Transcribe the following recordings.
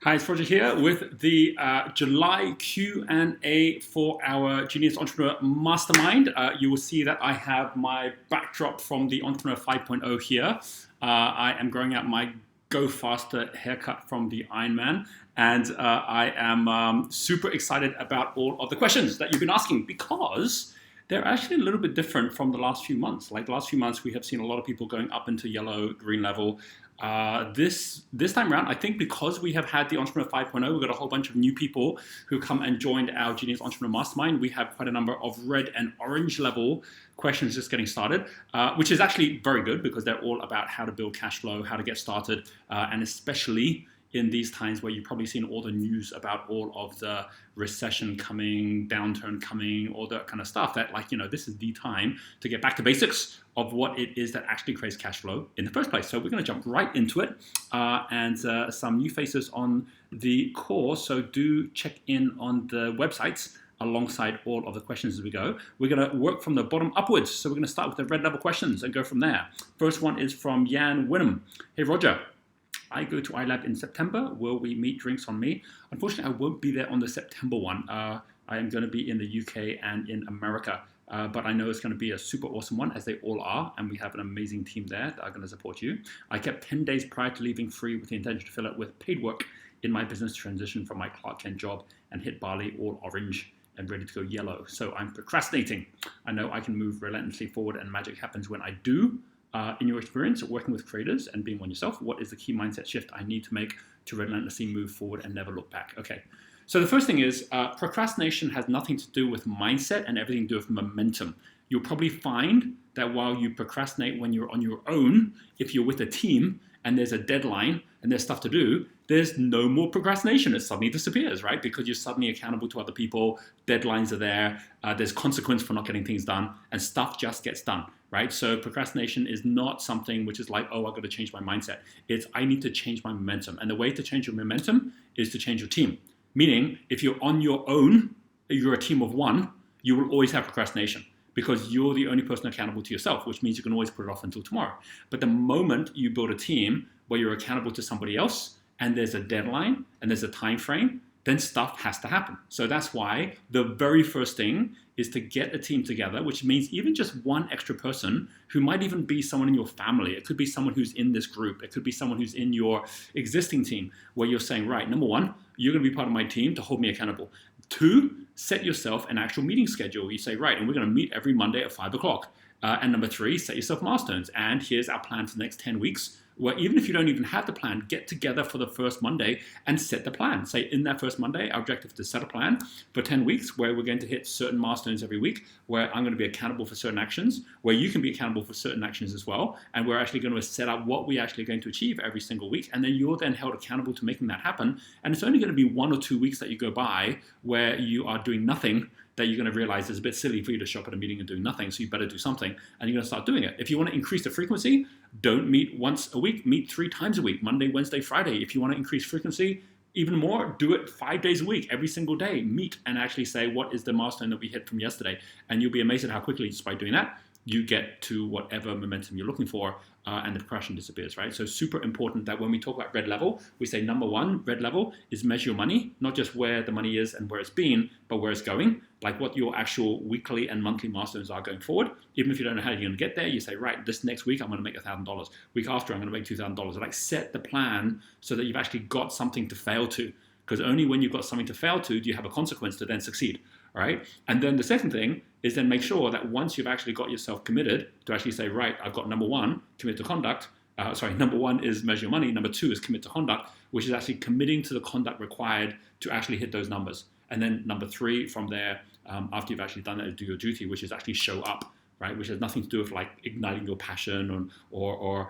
Hi, it's Roger here with the July Q&A for our Genius Entrepreneur Mastermind. You will see that I have my backdrop from the Entrepreneur 5.0 here. I am growing out my Go Faster haircut from the Iron Man. And I am super excited about all of the questions that you've been asking because they're actually a little bit different from the last few months. Like the last few months, we have seen a lot of people going up into yellow, green level. This time around, I think because we have had the Entrepreneur 5.0, we've got a whole bunch of new people who come and joined our Genius Entrepreneur Mastermind. We have quite a number of red and orange level questions just getting started, which is actually very good because they're all about how to build cash flow, how to get started, and especially in these times where you've probably seen all the news about all of the recession coming, downturn coming, all that kind of stuff, that this is the time to get back to basics of what it is that actually creates cash flow in the first place. So we're going to jump right into it and some new faces on the course. So do check in on the websites alongside all of the questions as we go. We're going to work from the bottom upwards. So we're going to start with the red level questions and go from there. First one is from Jan Winham. Hey, Roger. I go to iLab in September. Will we meet? Drinks on me? Unfortunately, I won't be there on the September one. I am going to be in the UK and in America. But I know it's going to be a super awesome one, as they all are, and we have an amazing team there that are going to support you. I kept 10 days prior to leaving free with the intention to fill it with paid work in my business transition from my Clark Kent job and hit Bali all orange and ready to go yellow. So I'm procrastinating. I know I can move relentlessly forward and magic happens when I do. In your experience working with creators and being one yourself, what is the key mindset shift I need to make to relentlessly move forward and never look back? Okay, so the first thing is procrastination has nothing to do with mindset and everything to do with momentum. You'll probably find that while you procrastinate when you're on your own, if you're with a team and there's a deadline and there's stuff to do, there's no more procrastination. It suddenly disappears, right? Because you're suddenly accountable to other people, deadlines are there, there's consequence for not getting things done, and stuff just gets done, right? So procrastination is not something which is like, oh, I've got to change my mindset. It's, I need to change my momentum. And the way to change your momentum is to change your team. Meaning, if you're on your own, you're a team of one, you will always have procrastination because you're the only person accountable to yourself, which means you can always put it off until tomorrow. But the moment you build a team where you're accountable to somebody else, and there's a deadline and there's a time frame, then stuff has to happen. So that's why the very first thing is to get a team together, which means even just one extra person who might even be someone in your family. It could be someone who's in this group. It could be someone who's in your existing team where you're saying, right, number one, you're going to be part of my team to hold me accountable. Two, set yourself an actual meeting schedule. You say, right, and we're going to meet every Monday at 5 o'clock. And number three, set yourself milestones. And here's our plan for the next 10 weeks. Where even if you don't even have the plan, get together for the first Monday and set the plan. Say in that first Monday, our objective is to set a plan for 10 weeks where we're going to hit certain milestones every week, where I'm going to be accountable for certain actions, where you can be accountable for certain actions as well. And we're actually going to set up what we actually are going to achieve every single week. And then you're then held accountable to making that happen. And it's only going to be 1 or 2 weeks that you go by where you are doing nothing that you're going to realize it's a bit silly for you to show up at a meeting and do nothing, so you better do something, and you're going to start doing it. If you want to increase the frequency, don't meet once a week, meet 3 times a week, Monday, Wednesday, Friday. If you want to increase frequency even more, do it 5 days a week, every single day. Meet and actually say, what is the milestone that we hit from yesterday? And you'll be amazed at how quickly, just by doing that, you get to whatever momentum you're looking for, and the depression disappears, right? So super important that when we talk about red level, we say number one, red level is measure your money, not just where the money is and where it's been, but where it's going, like what your actual weekly and monthly milestones are going forward. Even if you don't know how you're going to get there, you say, right, this next week I'm going to make $1,000. Week after I'm going to make $2,000. Like set the plan so that you've actually got something to fail to. Because only when you've got something to fail to do you have a consequence to then succeed, right? And then the second thing is then make sure that once you've actually got yourself committed to actually say, right, I've got number one, commit to conduct. Number one is measure your money. Number two is commit to conduct, which is actually committing to the conduct required to actually hit those numbers. And then number three from there, after you've actually done that, do your duty, which is actually show up, right? Which has nothing to do with like igniting your passion or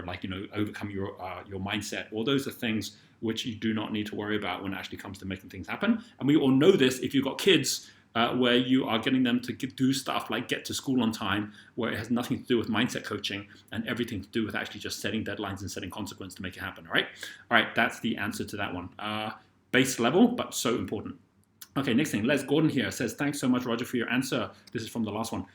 like, overcoming your mindset. All those are things which you do not need to worry about when it actually comes to making things happen. And we all know this if you've got kids, where you are getting them to do stuff like get to school on time, where it has nothing to do with mindset coaching and everything to do with actually just setting deadlines and setting consequence to make it happen, all right? All right, that's the answer to that one. Base level, but so important. Okay, next thing, Les Gordon here says, thanks so much, Roger, for your answer. This is from the last one.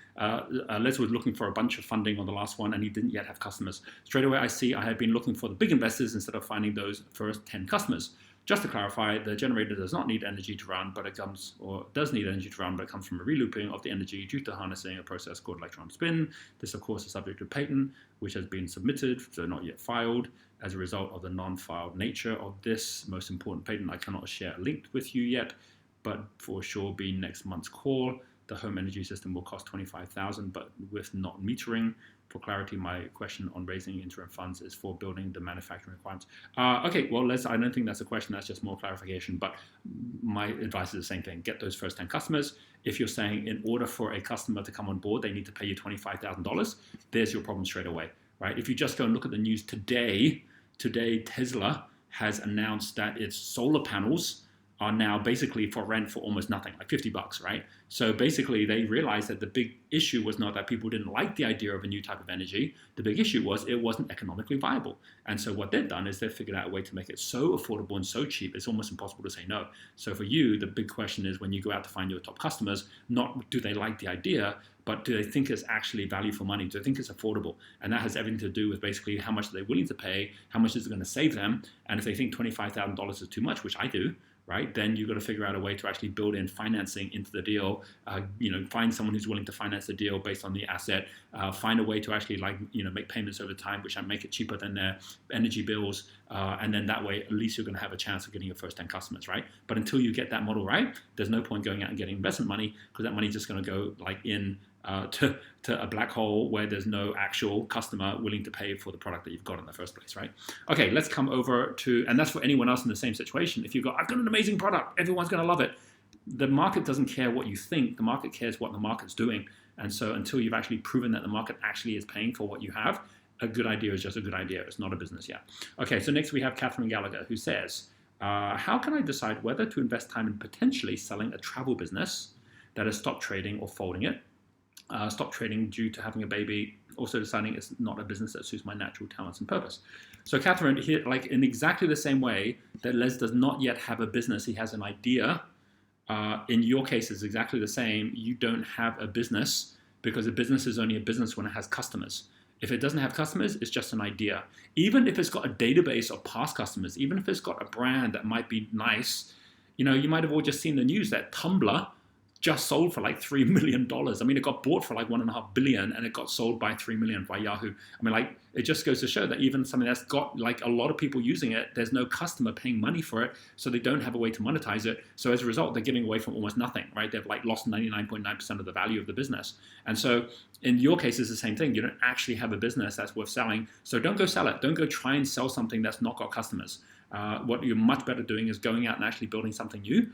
Les was looking for a bunch of funding on the last one, and he didn't yet have customers. Straight away, I see I have been looking for the big investors instead of finding those first 10 customers. Just to clarify, the generator does not need energy to run, but it comes, or does need energy to run, but it comes from a relooping of the energy due to harnessing a process called electron spin. This, of course, is subject to patent, which has been submitted, so not yet filed. As a result of the non-filed nature of this most important patent, I cannot share a link with you yet, but for sure be next month's call. The home energy system will cost $25,000, but with not metering. For clarity, my question on raising interim funds is for building the manufacturing requirements. Okay, well, I don't think that's a question. That's just more clarification. But my advice is the same thing. Get those first 10 customers. If you're saying in order for a customer to come on board, they need to pay you $25,000, there's your problem straight away, right? If you just go and look at the news today Tesla has announced that its solar panels are now basically for rent for almost nothing, like $50, right? So basically they realized that the big issue was not that people didn't like the idea of a new type of energy. The big issue was it wasn't economically viable. And so what they've done is they've figured out a way to make it so affordable and so cheap, it's almost impossible to say no. So for you, the big question is when you go out to find your top customers, not do they like the idea, but do they think it's actually value for money? Do they think it's affordable? And that has everything to do with basically how much are they willing to pay, how much is it going to save them? And if they think $25,000 is too much, which I do, right, then you've got to figure out a way to actually build in financing into the deal, find someone who's willing to finance the deal based on the asset, find a way to actually make payments over time, which make it cheaper than their energy bills. And then that way, at least you're going to have a chance of getting your first 10 customers, right? But until you get that model right, there's no point going out and getting investment money because that money's just going to go to a black hole where there's no actual customer willing to pay for the product that you've got in the first place, right? Okay, let's come over to, and that's for anyone else in the same situation. If you've got, I've got an amazing product, everyone's going to love it. The market doesn't care what you think. The market cares what the market's doing. And so until you've actually proven that the market actually is paying for what you have, a good idea is just a good idea. It's not a business yet. Okay, so next we have Catherine Gallagher, who says, how can I decide whether to invest time in potentially selling a travel business that has stopped trading or folding it? Stopped trading due to having a baby, also deciding it's not a business that suits my natural talents and purpose. So Catherine, here, like in exactly the same way that Les does not yet have a business, he has an idea. In your case, it's exactly the same. You don't have a business because a business is only a business when it has customers. If it doesn't have customers, it's just an idea. Even if it's got a database of past customers, even if it's got a brand that might be nice, you might have all just seen the news that Tumblr just sold for like $3 million. I mean, it got bought for like $1.5 billion and it got sold by $3 million by Yahoo. I mean, like, it just goes to show that even something that's got like a lot of people using it, there's no customer paying money for it, so they don't have a way to monetize it. So as a result, they're giving away from almost nothing, right? They've like lost 99.9% of the value of the business. And so in your case, it's the same thing. You don't actually have a business that's worth selling. So don't go sell it. Don't go try and sell something that's not got customers. What you're much better doing is going out and actually building something new.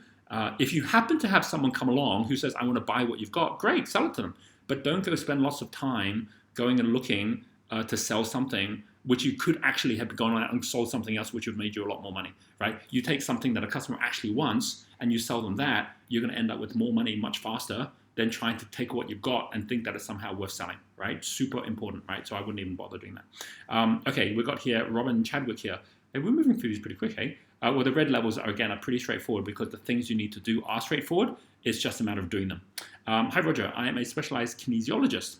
If you happen to have someone come along who says, I want to buy what you've got, great, sell it to them. But don't go spend lots of time going and looking to sell something which you could actually have gone out and sold something else which would have made you a lot more money, right? You take something that a customer actually wants and you sell them that, you're going to end up with more money much faster than trying to take what you've got and think that it's somehow worth selling, right? Super important, right? So I wouldn't even bother doing that. Okay, we've got here Robin Chadwick here. Hey, we're moving through these pretty quick, hey? Well, the red levels are pretty straightforward because the things you need to do are straightforward. It's just a matter of doing them. Hi, Roger. I am a specialized kinesiologist.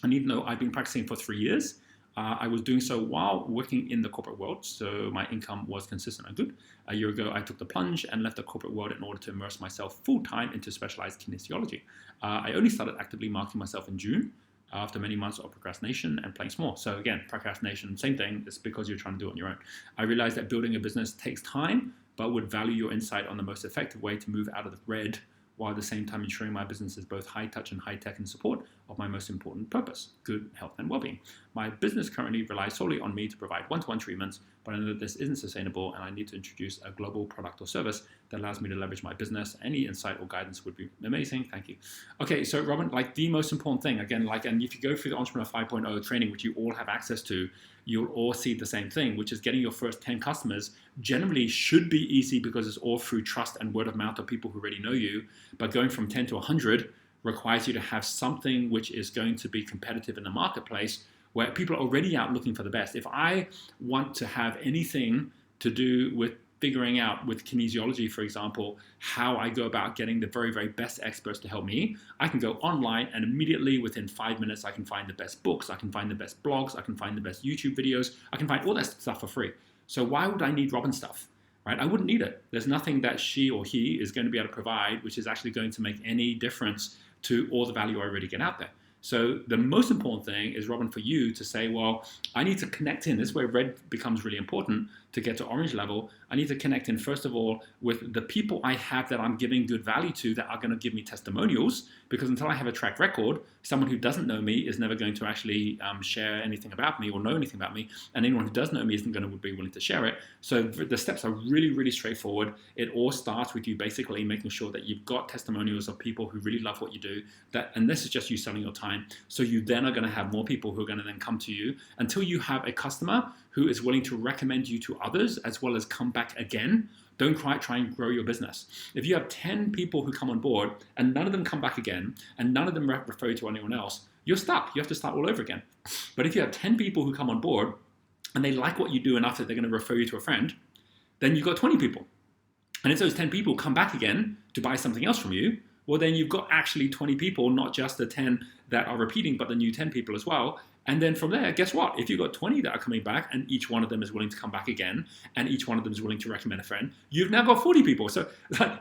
I need to know I've been practicing for 3 years. I was doing so while working in the corporate world, so my income was consistent and good. A year ago, I took the plunge and left the corporate world in order to immerse myself full-time into specialized kinesiology. I only started actively marketing myself in June, after many months of procrastination and playing small. So again, procrastination, same thing, it's because you're trying to do it on your own. I realized that building a business takes time, but would value your insight on the most effective way to move out of the red, while at the same time ensuring my business is both high touch and high tech in support of my most important purpose, good health and well-being. My business currently relies solely on me to provide one-to-one treatments, but I know that this isn't sustainable and I need to introduce a global product or service that allows me to leverage my business. Any insight or guidance would be amazing. Thank you. Okay, so Robin, like the most important thing, again, and if you go through the Entrepreneur 5.0 training, which you all have access to, you'll all see the same thing, which is getting your first 10 customers generally should be easy because it's all through trust and word of mouth of people who already know you. But going from 10 to 100 requires you to have something which is going to be competitive in the marketplace where people are already out looking for the best. If I want to have anything to do with figuring out with kinesiology, for example, how I go about getting the very, very best experts to help me, I can go online and immediately within 5 minutes, I can find the best books, I can find the best blogs, I can find the best YouTube videos, I can find all that stuff for free. So why would I need Robin stuff, right? I wouldn't need it. There's nothing that she or he is going to be able to provide which is actually going to make any difference to all the value I already get out there. So the most important thing is, Robin, for you to say, well, I need to connect in. This is where red becomes really important to get to orange level. I need to connect in, first of all, with the people I have that I'm giving good value to that are going to give me testimonials, because until I have a track record, someone who doesn't know me is never going to actually share anything about me or know anything about me. And anyone who does know me isn't going to be willing to share it. So the steps are really, really straightforward. It all starts with you basically making sure that you've got testimonials of people who really love what you do. And this is just you selling your time. So you then are going to have more people who are going to then come to you until you have a customer who is willing to recommend you to others as well as come back again. Don't try and grow your business. If you have 10 people who come on board and none of them come back again and none of them refer you to anyone else, you're stuck. You have to start all over again. But if you have 10 people who come on board and they like what you do enough that they're going to refer you to a friend, then you've got 20 people. And if those 10 people come back again to buy something else from you, well, then you've got actually 20 people, not just the 10 that are repeating, but the new 10 people as well. And then from there, guess what? If you've got 20 that are coming back and each one of them is willing to come back again and each one of them is willing to recommend a friend, you've now got 40 people. So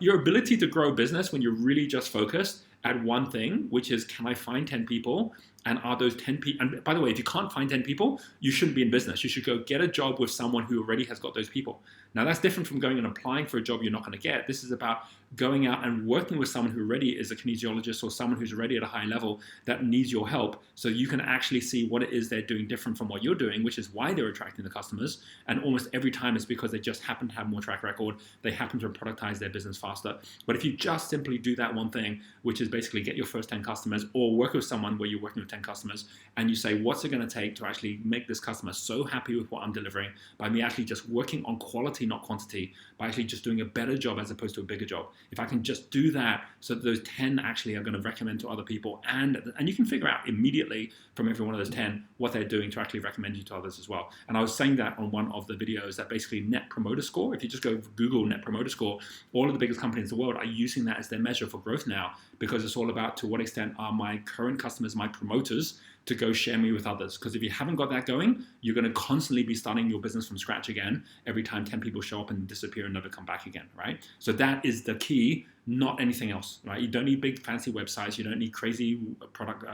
your ability to grow a business when you're really just focused at one thing, which is, can I find 10 people? And are those 10 people? And by the way, if you can't find 10 people, you shouldn't be in business. You should go get a job with someone who already has got those people. Now, that's different from going and applying for a job you're not going to get. This is about going out and working with someone who already is a kinesiologist or someone who's already at a high level that needs your help, so you can actually see what it is they're doing different from what you're doing, which is why they're attracting the customers. And almost every time it's because they just happen to have more track record. They happen to productize their business faster. But if you just simply do that one thing, which is basically get your first 10 customers or work with someone where you're working with 10 customers, and you say, what's it going to take to actually make this customer so happy with what I'm delivering by me actually just working on quality, not quantity, by actually just doing a better job as opposed to a bigger job. If I can just do that so that those 10 actually are going to recommend to other people, and you can figure out immediately from every one of those 10 what they're doing to actually recommend you to others as well. And I was saying that on one of the videos, that basically Net Promoter Score, if you just go Google Net Promoter Score, all of the biggest companies in the world are using that as their measure for growth now, because it's all about to what extent are my current customers my promoters to go share me with others. Because if you haven't got that going, you're going to constantly be starting your business from scratch again every time 10 people show up and disappear and never come back again, right? So that is the key, not anything else, right? You don't need big fancy websites. You don't need crazy product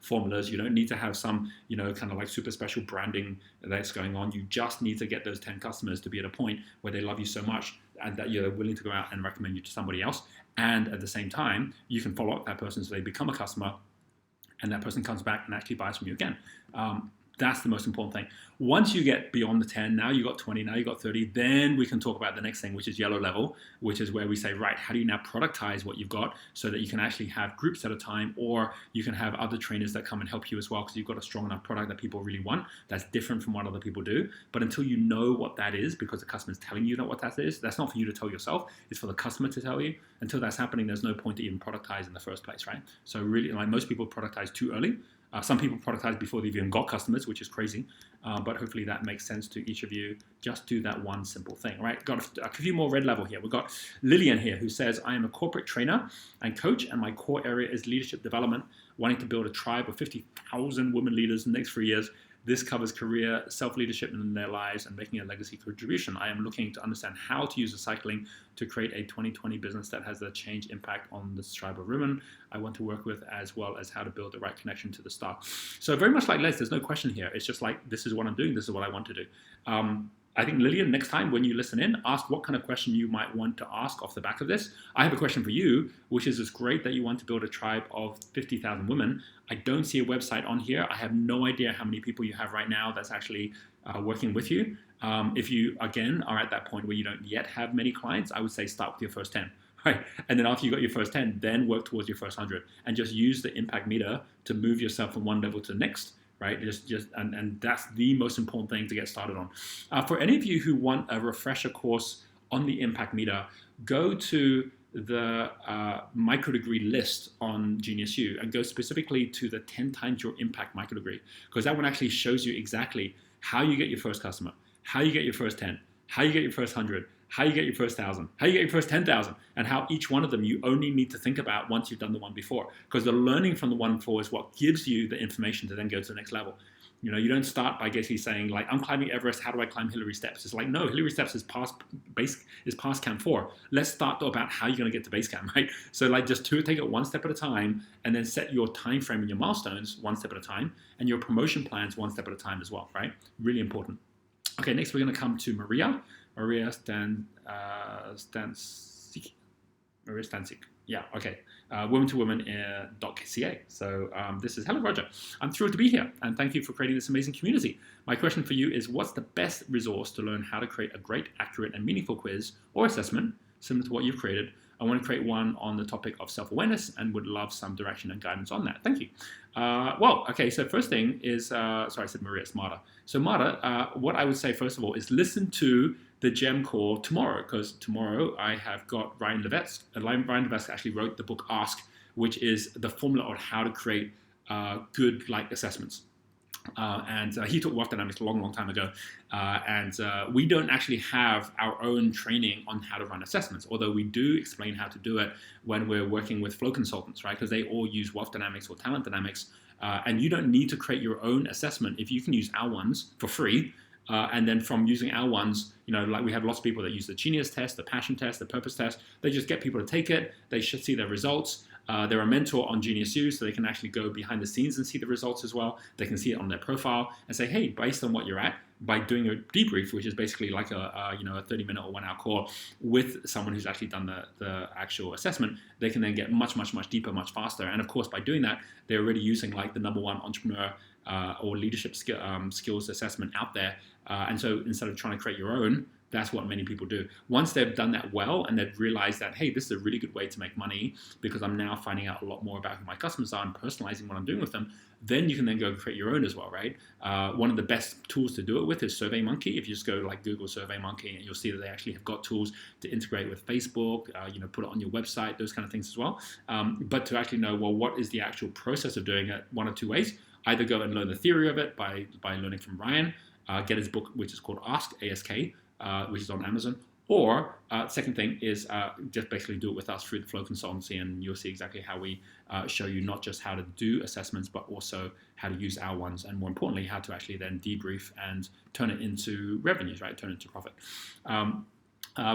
formulas. You don't need to have some, kind of like super special branding that's going on. You just need to get those 10 customers to be at a point where they love you so much and that you're willing to go out and recommend you to somebody else. And at the same time, you can follow up that person so they become a customer and that person comes back and actually buys from you again. That's the most important thing. Once you get beyond the 10, now you got 20, now you got 30, then we can talk about the next thing, which is yellow level, which is where we say, right, how do you now productize what you've got so that you can actually have groups at a time, or you can have other trainers that come and help you as well because you've got a strong enough product that people really want. That's different from what other people do. But until you know what that is, because the customer's telling you what that is, that's not for you to tell yourself, it's for the customer to tell you. Until that's happening, there's no point to even productize in the first place, right? So really, like most people productize too early. Some people productize before they've even got customers, which is crazy. But hopefully that makes sense to each of you. Just do that one simple thing, right? Got a few more red level here. We've got Lillian here who says, I am a corporate trainer and coach, and my core area is leadership development, wanting to build a tribe of 50,000 women leaders in the next 3 years. This covers career, self-leadership in their lives, and making a legacy contribution. I am looking to understand how to use the cycling to create a 2020 business that has a change impact on this tribe of women I want to work with, as well as how to build the right connection to the star. So very much like Les, there's no question here. It's just like, this is what I'm doing. This is what I want to do. I think, Lillian, next time when you listen in, ask what kind of question you might want to ask off the back of this. I have a question for you, which is, it's great that you want to build a tribe of 50,000 women. I don't see a website on here. I have no idea how many people you have right now that's actually working with you. If you, again, are at that point where you don't yet have many clients, I would say start with your first 10. Right. And then after you got your first 10, then work towards your first 100 and just use the impact meter to move yourself from one level to the next. Right, and that's the most important thing to get started on. For any of you who want a refresher course on the impact meter, go to the micro degree list on Genius U and go specifically to the 10 times your impact micro degree, because that one actually shows you exactly how you get your first customer, how you get your first 10, how you get your first 100, how you get your first 1,000, how you get your first 10,000, and how each one of them you only need to think about once you've done the one before. Because the learning from the one before is what gives you the information to then go to the next level. You don't start by basically saying like, I'm climbing Everest. How do I climb Hillary Steps? It's like, no, Hillary Steps is past camp 4. Let's start about how you're going to get to base camp, right? So like just take it one step at a time, and then set your time frame and your milestones one step at a time, and your promotion plans one step at a time as well, right? Really important. Okay, next we're going to come to Maria. Maria Stancic. Yeah, okay. Women to Women.ca. So this is, hello, Roger. I'm thrilled to be here, and thank you for creating this amazing community. My question for you is, what's the best resource to learn how to create a great, accurate, and meaningful quiz or assessment similar to what you've created? I want to create one on the topic of self-awareness and would love some direction and guidance on that. Thank you. Well, okay, so first thing is, sorry, I said Maria, it's Marta. So Marta, what I would say first of all is listen to the gem call tomorrow, because tomorrow I have got Ryan Levesque. Ryan Levesque actually wrote the book Ask, which is the formula on how to create good assessments. And he taught wealth dynamics a long time ago. And we don't actually have our own training on how to run assessments, although we do explain how to do it when we're working with flow consultants, right? Because they all use wealth dynamics or talent dynamics. And you don't need to create your own assessment if you can use our ones for free. And then from using our ones, like we have lots of people that use the Genius test, the passion test, the purpose test. They just get people to take it. They should see their results. They're a mentor on Genius U, so they can actually go behind the scenes and see the results as well. They can see it on their profile and say, hey, based on what you're at, by doing a debrief, which is basically like a 30-minute or 1 hour call with someone who's actually done the actual assessment, they can then get much deeper, much faster. And of course, by doing that, they're already using like the #1 entrepreneur or leadership skills assessment out there. And so instead of trying to create your own, that's what many people do. Once they've done that well and they've realized that, hey, this is a really good way to make money because I'm now finding out a lot more about who my customers are and personalizing what I'm doing with them, then you can then go and create your own as well, right? One of the best tools to do it with is SurveyMonkey. If you just go like Google SurveyMonkey, and you'll see that they actually have got tools to integrate with Facebook, put it on your website, those kind of things as well. But to actually know, well, what is the actual process of doing it? One of two ways. Either go and learn the theory of it by learning from Ryan, get his book, which is called Ask, ASK, which is on Amazon. Or second thing is just basically do it with us through the Flow Consultancy, and you'll see exactly how we show you not just how to do assessments, but also how to use our ones, and more importantly, how to actually then debrief and turn it into revenues, right? Turn it into profit.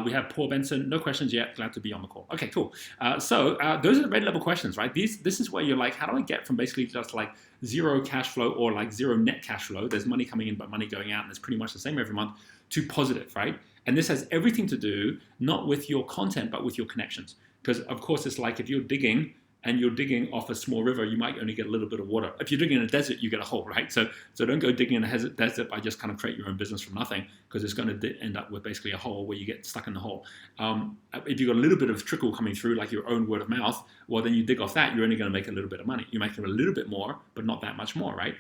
We have Paul Benson, no questions yet, glad to be on the call. Okay, cool. So those are the red level questions, right? This is where you're like, how do I get from basically just like zero cash flow or like zero net cash flow, there's money coming in but money going out and it's pretty much the same every month, to positive, right? And this has everything to do not with your content but with your connections. Because of course it's like if you're digging and you're digging off a small river, you might only get a little bit of water. If you're digging in a desert, you get a hole, right? So don't go digging in a desert by just kind of create your own business from nothing, because it's going to end up with basically a hole where you get stuck in the hole. If you've got a little bit of trickle coming through, like your own word of mouth, well, then you dig off that, you're only going to make a little bit of money. You make a little bit more, but not that much more, right?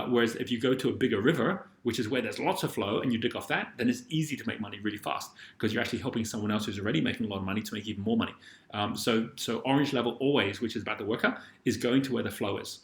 Whereas if you go to a bigger river, which is where there's lots of flow, and you dig off that, then it's easy to make money really fast because you're actually helping someone else who's already making a lot of money to make even more money. So orange level always, which is about the worker, is going to where the flow is,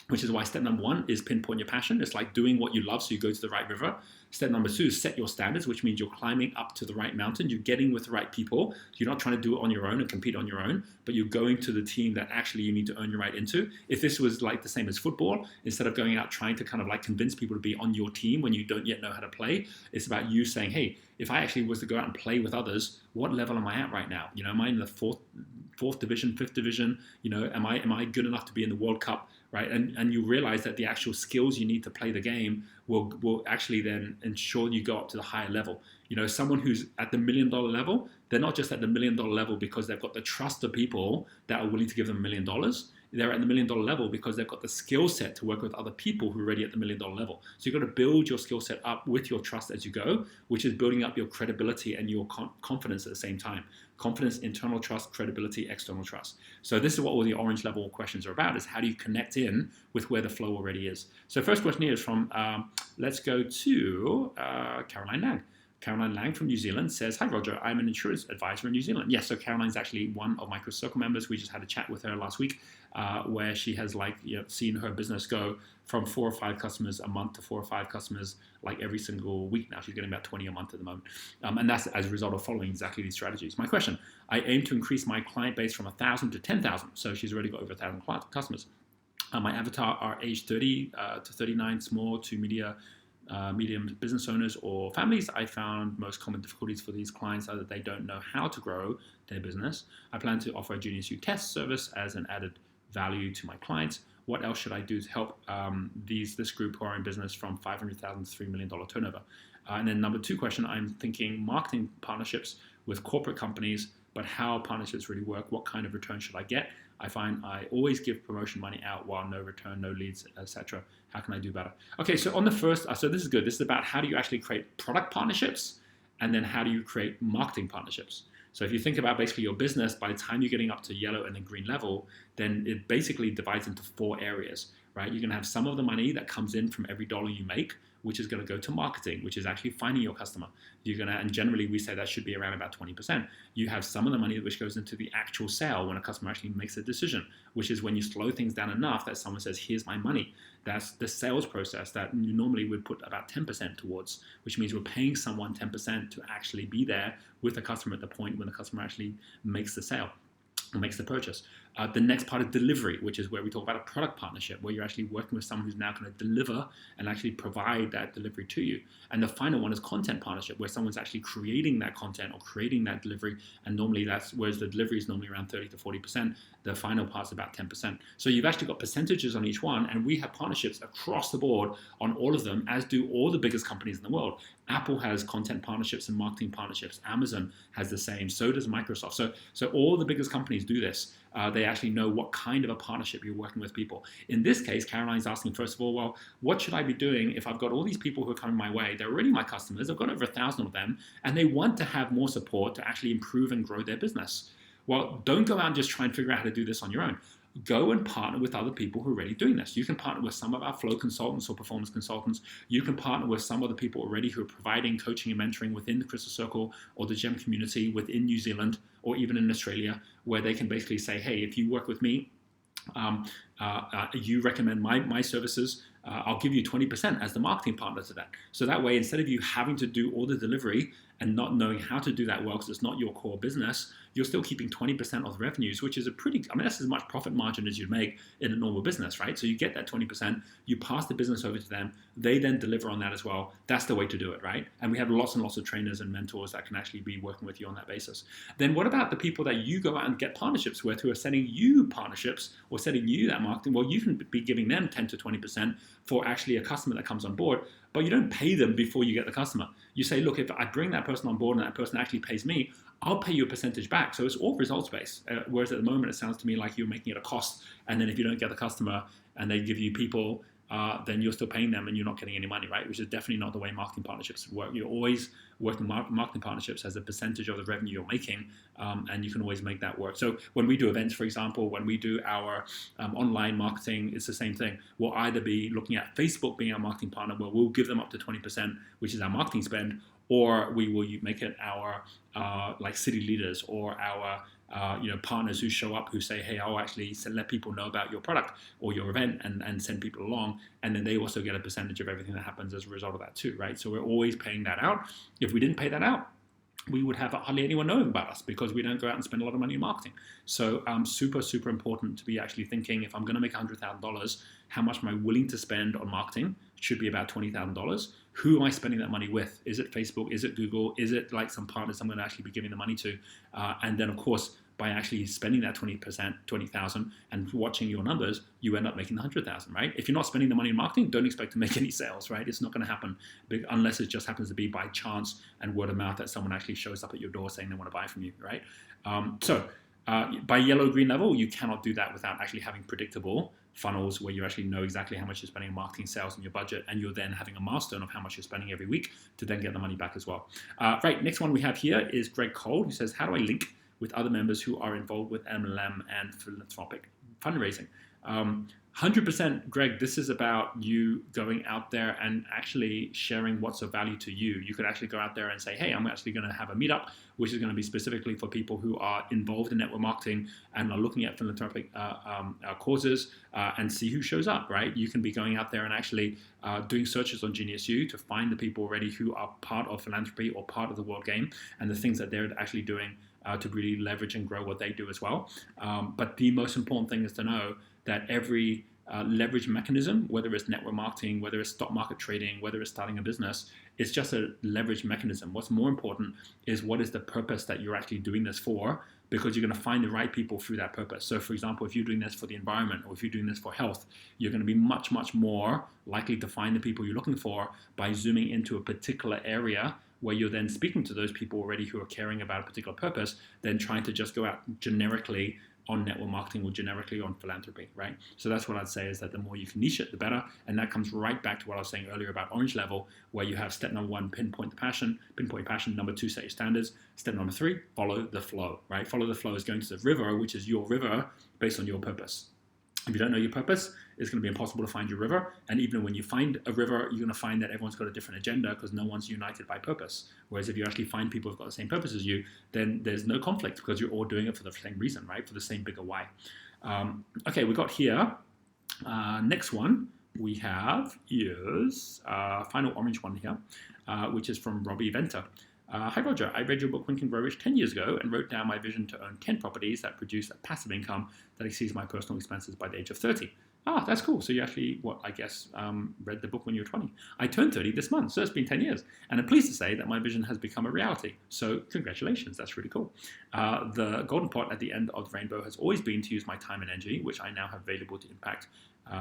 which is why step number 1 is pinpoint your passion. It's like doing what you love so you go to the right river. Step number 2 is set your standards, which means you're climbing up to the right mountain. You're getting with the right people. You're not trying to do it on your own and compete on your own, but you're going to the team that actually you need to earn your right into. If this was like the same as football, instead of going out trying to kind of like convince people to be on your team when you don't yet know how to play, it's about you saying, hey, if I actually was to go out and play with others, what level am I at right now? Am I in the fourth division, fifth division? Am I good enough to be in the World Cup? Right, and you realize that the actual skills you need to play the game will actually then ensure you go up to the higher level. Someone who's at the $1 million level, they're not just at the $1 million level because they've got the trust of people that are willing to give them $1 million. They're at the $1 million level because they've got the skill set to work with other people who are already at the $1 million level. So you've got to build your skill set up with your trust as you go, which is building up your credibility and your confidence at the same time. Confidence, internal trust, credibility, external trust. So this is what all the orange level questions are about, is how do you connect in with where the flow already is. So first question here is from, let's go to Caroline Lang. Caroline Lang from New Zealand says, hi, Roger, I'm an insurance advisor in New Zealand. Yes, so Caroline's actually one of my Circle members. We just had a chat with her last week where she has seen her business go from 4 or 5 customers a month to 4 or 5 customers like every single week now. She's getting about 20 a month at the moment. And that's as a result of following exactly these strategies. My question, I aim to increase my client base from 1,000 to 10,000. So she's already got over 1,000 customers. My avatar are age 30 to 39, small to medium business owners or families. I found most common difficulties for these clients are that they don't know how to grow their business. I plan to offer a Genius U test service as an added value to my clients. What else should I do to help this group who are in business from $500,000 to $3 million turnover? And then number 2 question, I'm thinking marketing partnerships with corporate companies, but how partnerships really work, what kind of return should I get? I find I always give promotion money out while no return, no leads, etc. How can I do better? Okay, so on the first, so this is good. This is about how do you actually create product partnerships, and then how do you create marketing partnerships. So if you think about basically your business, by the time you're getting up to yellow and then green level, then it basically divides into 4 areas, right? You're going to have some of the money that comes in from every dollar you make, which is going to go to marketing, which is actually finding your customer. You're going to, and generally we say that should be around about 20%. You have some of the money which goes into the actual sale when a customer actually makes a decision, which is when you slow things down enough that someone says, here's my money. That's the sales process that you normally would put about 10% towards, which means we're paying someone 10% to actually be there with the customer at the point when the customer actually makes the sale or makes the purchase. The next part is delivery, which is where we talk about a product partnership, where you're actually working with someone who's now going to deliver and actually provide that delivery to you. And the final one is content partnership, where someone's actually creating that content or creating that delivery. And normally that's, whereas the delivery is normally around 30 to 40%, the final part's about 10%. So you've actually got percentages on each one, and we have partnerships across the board on all of them, as do all the biggest companies in the world. Apple has content partnerships and marketing partnerships. Amazon has the same. So does Microsoft. So all the biggest companies do this. They actually know what kind of a partnership you're working with people. In this case, Caroline's asking, first of all, well, what should I be doing if I've got all these people who are coming my way? They're already my customers. I've got over 1,000 of them, and they want to have more support to actually improve and grow their business. Well, don't go out and just try and figure out how to do this on your own. Go and partner with other people who are already doing this. You can partner with some of our flow consultants or performance consultants. You can partner with some of the people already who are providing coaching and mentoring within the Crystal Circle or the GEM community within New Zealand or even in Australia, where they can basically say, hey, if you work with me, you recommend my services, I'll give you 20% as the marketing partner to that. So that way, instead of you having to do all the delivery and not knowing how to do that well because it's not your core business, you're still keeping 20% of the revenues, which is that's as much profit margin as you'd make in a normal business, right? So you get that 20%, you pass the business over to them, they then deliver on that as well. That's the way to do it, right? And we have lots and lots of trainers and mentors that can actually be working with you on that basis. Then what about the people that you go out and get partnerships with who are sending you partnerships or sending you that marketing? Well, you can be giving them 10 to 20% for actually a customer that comes on board, but you don't pay them before you get the customer. You say, look, if I bring that person on board and that person actually pays me, I'll pay you a percentage back. So it's all results-based. Whereas at the moment, it sounds to me like you're making it a cost. And then if you don't get the customer and they give you people, then you're still paying them and you're not getting any money, right? Which is definitely not the way marketing partnerships work. You're always working marketing partnerships as a percentage of the revenue you're making, and you can always make that work. So when we do events, for example, when we do our online marketing, it's the same thing. We'll either be looking at Facebook being our marketing partner, where we'll give them up to 20%, which is our marketing spend, or we will make it our like city leaders or our partners who show up who say, hey, I'll actually let people know about your product or your event and send people along. And then they also get a percentage of everything that happens as a result of that too, right? So we're always paying that out. If we didn't pay that out, we would have hardly anyone knowing about us because we don't go out and spend a lot of money in marketing. So super, super important to be actually thinking, if I'm going to make $100,000, how much am I willing to spend on marketing? It should be about $20,000. Who am I spending that money with? Is it Facebook? Is it Google? Is it like some partners I'm going to actually be giving the money to? And then, of course, by actually spending that 20%, 20,000 and watching your numbers, you end up making 100,000, right? If you're not spending the money in marketing, don't expect to make any sales, right? It's not going to happen unless it just happens to be by chance and word of mouth that someone actually shows up at your door saying they want to buy from you, right? By yellow, green level, you cannot do that without actually having predictable funnels where you actually know exactly how much you're spending on marketing, sales, and your budget, and you're then having a milestone of how much you're spending every week to then get the money back as well. Right, next one we have here is Greg Cole, who says, how do I link with other members who are involved with MLM and philanthropic fundraising? 100%, Greg, this is about you going out there and actually sharing what's of value to you. You could actually go out there and say, hey, I'm actually going to have a meetup, which is going to be specifically for people who are involved in network marketing and are looking at philanthropic causes and see who shows up, right? You can be going out there and actually doing searches on Genius U to find the people already who are part of philanthropy or part of the world game and the things that they're actually doing to really leverage and grow what they do as well. But the most important thing is to know that every leverage mechanism, whether it's network marketing, whether it's stock market trading, whether it's starting a business. It's just a leverage mechanism. What's more important is what is the purpose that you're actually doing this for, because you're going to find the right people through that purpose. So for example, if you're doing this for the environment, or if you're doing this for health, you're going to be much, much more likely to find the people you're looking for by zooming into a particular area where you're then speaking to those people already who are caring about a particular purpose, than trying to just go out generically on network marketing or generically on philanthropy, right? So that's what I'd say, is that the more you can niche it, the better. And that comes right back to what I was saying earlier about orange level, where you have step number 1, pinpoint your passion. Number 2, set your standards. Step number 3, follow the flow, right? Follow the flow is going to the river, which is your river based on your purpose. If you don't know your purpose, it's going to be impossible to find your river. And even when you find a river, you're going to find that everyone's got a different agenda, because no one's united by purpose. Whereas if you actually find people who've got the same purpose as you, then there's no conflict, because you're all doing it for the same reason, right? For the same bigger why. Okay, we got here. Next one we have is final orange one here, which is from Robbie Venter. Hi Roger, I read your book Think and Grow Rich 10 years ago and wrote down my vision to own 10 properties that produce a passive income that exceeds my personal expenses by the age of 30. Ah, that's cool. So you actually, read the book when you were 20. I turned 30 this month, so it's been 10 years. And I'm pleased to say that my vision has become a reality. So congratulations, that's really cool. The golden part at the end of the rainbow has always been to use my time and energy, which I now have available to impact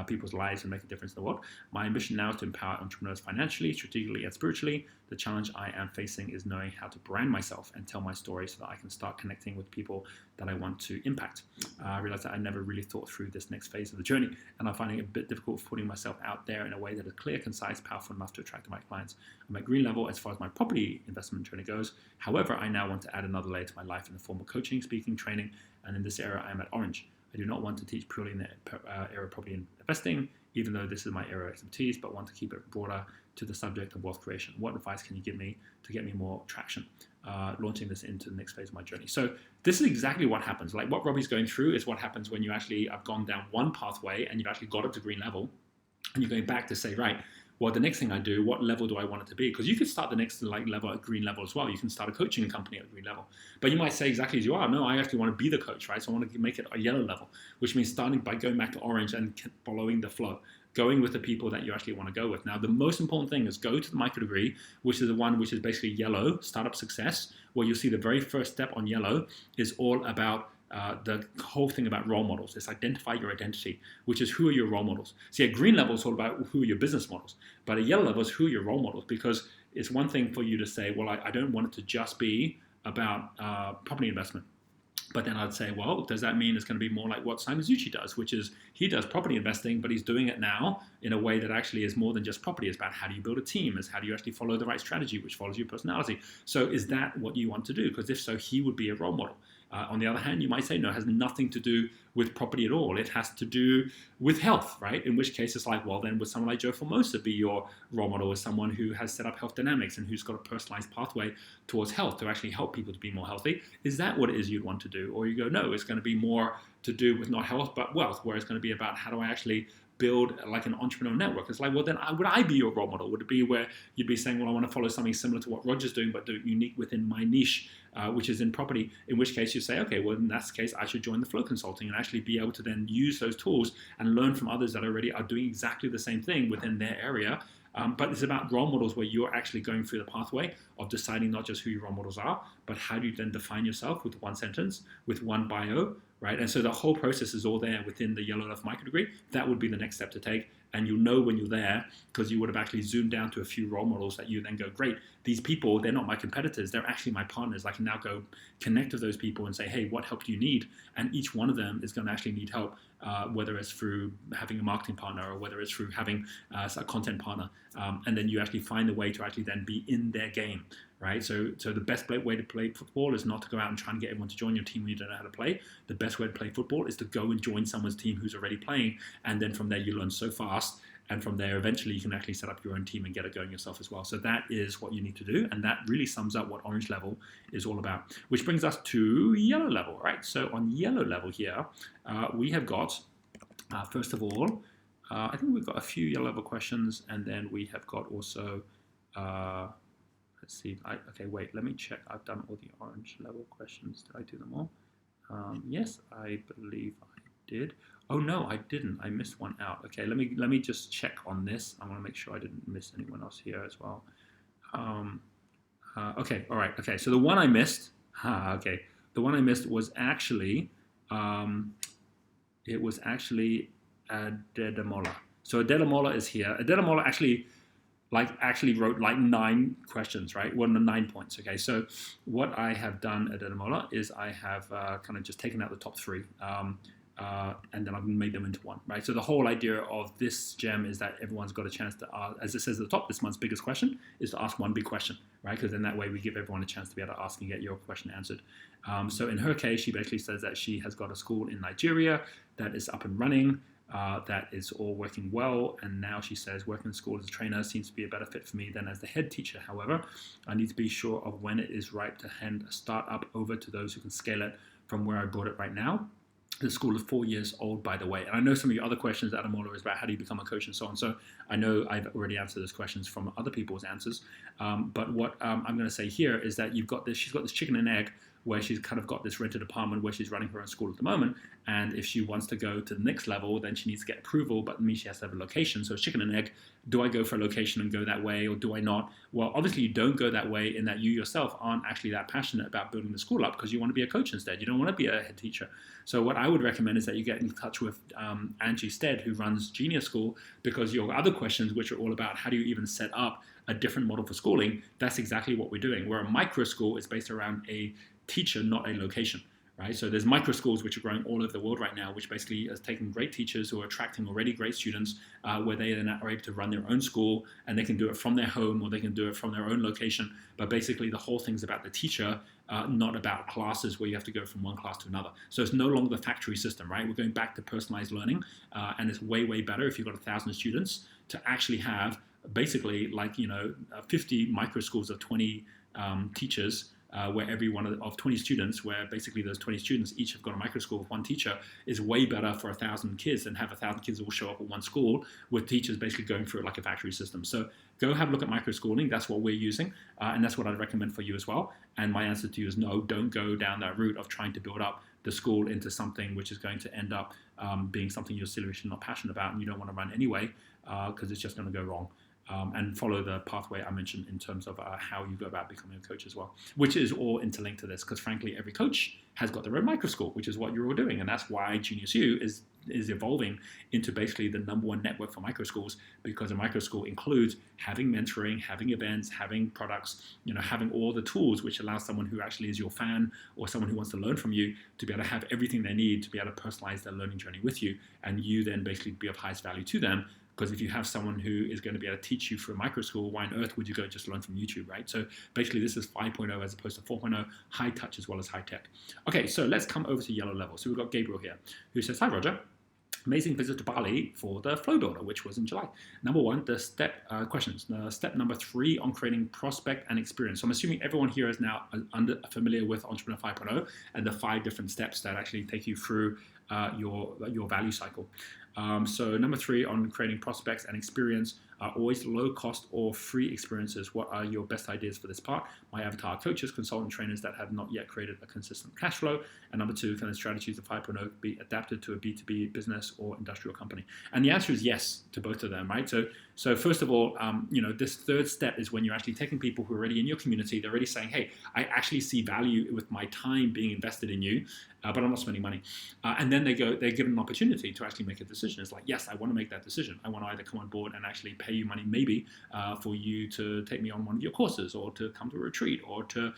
people's lives and make a difference in the world. My ambition now is to empower entrepreneurs financially, strategically, and spiritually. The challenge I am facing is knowing how to brand myself and tell my story so that I can start connecting with people that I want to impact. I realized that I never really thought through this next phase of the journey, and I'm finding it a bit difficult putting myself out there in a way that is clear, concise, powerful enough to attract the right clients. I'm at green level as far as my property investment journey goes. However, I now want to add another layer to my life in the form of coaching, speaking, training, and in this area I am at orange. I do not want to teach purely in the area of property investing, even though this is my area of expertise, but want to keep it broader to the subject of wealth creation. What advice can you give me to get me more traction, launching this into the next phase of my journey? So this is exactly what happens. Like what Robbie's going through is what happens when you actually have gone down one pathway and you've actually got up to green level, and you're going back to say, right, well, the next thing I do, what level do I want it to be? Because you could start the next level at green level as well. You can start a coaching company at green level. But you might say exactly as you are, no, I actually want to be the coach, right? So I want to make it a yellow level, which means starting by going back to orange and following the flow, going with the people that you actually want to go with. Now, the most important thing is go to the micro degree, which is the one which is basically yellow, startup success, where you'll see the very first step on yellow is all about the whole thing about role models. It's identify your identity, which is who are your role models. See, a green level is all about who are your business models, but a yellow level is who are your role models, because it's one thing for you to say, well, I don't want it to just be about property investment. But then I'd say, well, does that mean it's going to be more like what Simon Zucci does, which is he does property investing, but he's doing it now in a way that actually is more than just property. It's about how do you build a team, is how do you actually follow the right strategy, which follows your personality. So is that what you want to do? Because if so, he would be a role model. On the other hand, you might say, no, it has nothing to do with property at all. It has to do with health, right? In which case it's like, well, then would someone like Joe Formosa be your role model, as someone who has set up Health Dynamics and who's got a personalized pathway towards health to actually help people to be more healthy? Is that what it is you'd want to do? Or you go, no, it's going to be more to do with not health, but wealth, where it's going to be about how do I actually build like an entrepreneur network. It's like, well, then would I be your role model? Would it be where you'd be saying, well, I want to follow something similar to what Roger's doing, but do it unique within my niche, which is in property, in which case you say, okay, well, in that case, I should join the flow consulting and actually be able to then use those tools and learn from others that already are doing exactly the same thing within their area. But it's about role models where you're actually going through the pathway of deciding not just who your role models are, but how do you then define yourself with one sentence, with one bio, right? And so the whole process is all there within the Yellow Love micro degree. That would be the next step to take. And you'll know when you're there because you would have actually zoomed down to a few role models that you then go, great, these people, they're not my competitors. They're actually my partners. I can now go connect with those people and say, hey, what help do you need? And each one of them is going to actually need help, whether it's through having a marketing partner or whether it's through having a content partner. And then you actually find a way to actually then be in their game. Right, so the best way to play football is not to go out and try and get everyone to join your team when you don't know how to play. The best way to play football is to go and join someone's team who's already playing, and then from there you learn so fast, and from there eventually you can actually set up your own team and get it going yourself as well. So that is what you need to do, and that really sums up what orange level is all about. Which brings us to yellow level, right? So on yellow level here, we have got, first of all, I think we've got a few yellow level questions, and then we have got also... let's see. Okay, wait. Let me check. I've done all the orange level questions. Did I do them all? Yes, I believe I did. Oh no, I didn't. I missed one out. Okay, let me just check on this. I want to make sure I didn't miss anyone else here as well. Um, okay, all right. Okay, so the one I missed. Okay, the one I missed was actually it was actually Adedamola. So Adedamola is here. Adedamola actually wrote like 9 questions, right? 9 points. Okay, so what I have done at Adedamola is I have kind of just taken out the top 3. And then I've made them into one, right? So the whole idea of this gem is that everyone's got a chance to ask, as it says at the top, this month's biggest question is to ask one big question, right? Because then that way we give everyone a chance to be able to ask and get your question answered. So in her case, she basically says that she has got a school in Nigeria that is up and running, that is all working well, and now she says working in school as a trainer seems to be a better fit for me than as the head teacher. However, I need to be sure of when it is right to hand a startup over to those who can scale it from where I brought it right now. The school is 4 years old, by the way. And I know some of your other questions, Ademola, is about how do you become a coach and so on. So I know I've already answered those questions from other people's answers. But what I'm going to say here is that she's got this chicken and egg where she's kind of got this rented apartment where she's running her own school at the moment. And if she wants to go to the next level, then she needs to get approval, but it means she has to have a location. So it's chicken and egg. Do I go for a location and go that way, or do I not? Well, obviously you don't go that way in that you yourself aren't actually that passionate about building the school up because you want to be a coach instead. You don't want to be a head teacher. So what I would recommend is that you get in touch with Angie Stead, who runs Genius School, because your other questions, which are all about how do you even set up a different model for schooling, that's exactly what we're doing. Where a micro school is based around a teacher, not a location, right? So there's micro schools which are growing all over the world right now, which basically is taking great teachers who are attracting already great students, where they then are able to run their own school, and they can do it from their home or they can do it from their own location. But basically the whole thing's about the teacher, not about classes where you have to go from one class to another. So it's no longer the factory system, right? We're going back to personalized learning, and it's way, way better if you've got 1,000 students to actually have basically 50 micro schools of 20 teachers, where every one of 20 students, where basically those 20 students each have got a micro school with one teacher, is way better for 1,000 kids than have 1,000 kids all show up at one school with teachers basically going through it like a factory system. So go have a look at micro schooling. That's what we're using, and that's what I'd recommend for you as well. And my answer to you is no, don't go down that route of trying to build up the school into something which is going to end up being something you're seriously not passionate about and you don't want to run anyway, because it's just going to go wrong. And follow the pathway I mentioned in terms of how you go about becoming a coach as well, which is all interlinked to this, because frankly, every coach has got their own micro school, which is what you're all doing. And that's why Genius U is evolving into basically the #1 network for micro schools, because a micro school includes having mentoring, having events, having products, having all the tools which allow someone who actually is your fan or someone who wants to learn from you to be able to have everything they need to be able to personalize their learning journey with you, and you then basically be of highest value to them. Because if you have someone who is going to be able to teach you for a micro school, why on earth would you go just learn from YouTube, right? So basically this is 5.0 as opposed to 4.0, high touch as well as high tech. Okay, so let's come over to yellow level. So we've got Gabriel here who says, hi, Roger. Amazing visit to Bali for the Flow Builder, which was in July. Number 1, the step questions. Step number 3 on creating prospect and experience. So I'm assuming everyone here is now familiar with Entrepreneur 5.0 and the 5 different steps that actually take you through your value cycle. So number 3 on creating prospects and experience are always low cost or free experiences. What are your best ideas for this part? My avatar coaches, consultant trainers that have not yet created a consistent cash flow. And number 2, can the strategies of 5.0 be adapted to a B2B business or industrial company? And the answer is yes to both of them, right? So first of all, this third step is when you're actually taking people who are already in your community. They're already saying, hey, I actually see value with my time being invested in you, but I'm not spending money. And then they're given an opportunity to actually make a decision. It's like, yes, I want to make that decision. I want to either come on board and actually pay you money, maybe for you to take me on one of your courses, or to come to a retreat, or to